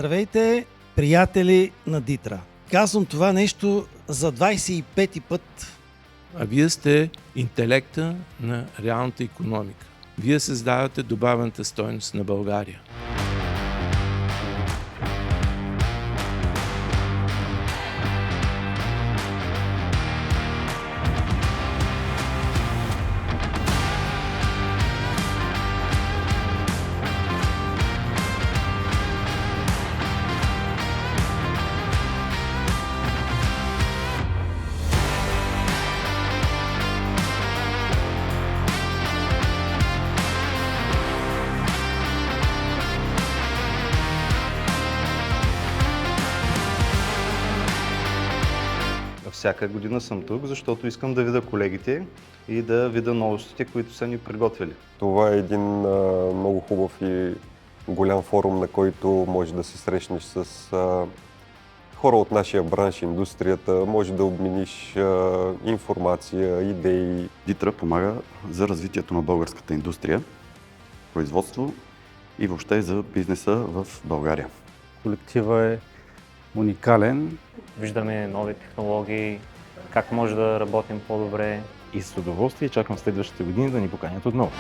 Здравейте, приятели на Дитра! Казвам това нещо за 25-ти път. А вие сте интелекта на реалната икономика. Вие създавате добавената стойност на България. Всяка година съм тук, защото искам да видя колегите и да видя новостите, които са ни приготвили. Това е един много хубав и голям форум, на който може да се срещнеш с хора от нашия бранш, индустрията, може да обмениш информация, идеи. Дитра помага за развитието на българската индустрия, производство и въобще за бизнеса в България. Колектива е уникален. Виждаме нови технологии, как може да работим по-добре. И с удоволствие чакам следващите години да ни поканят отново.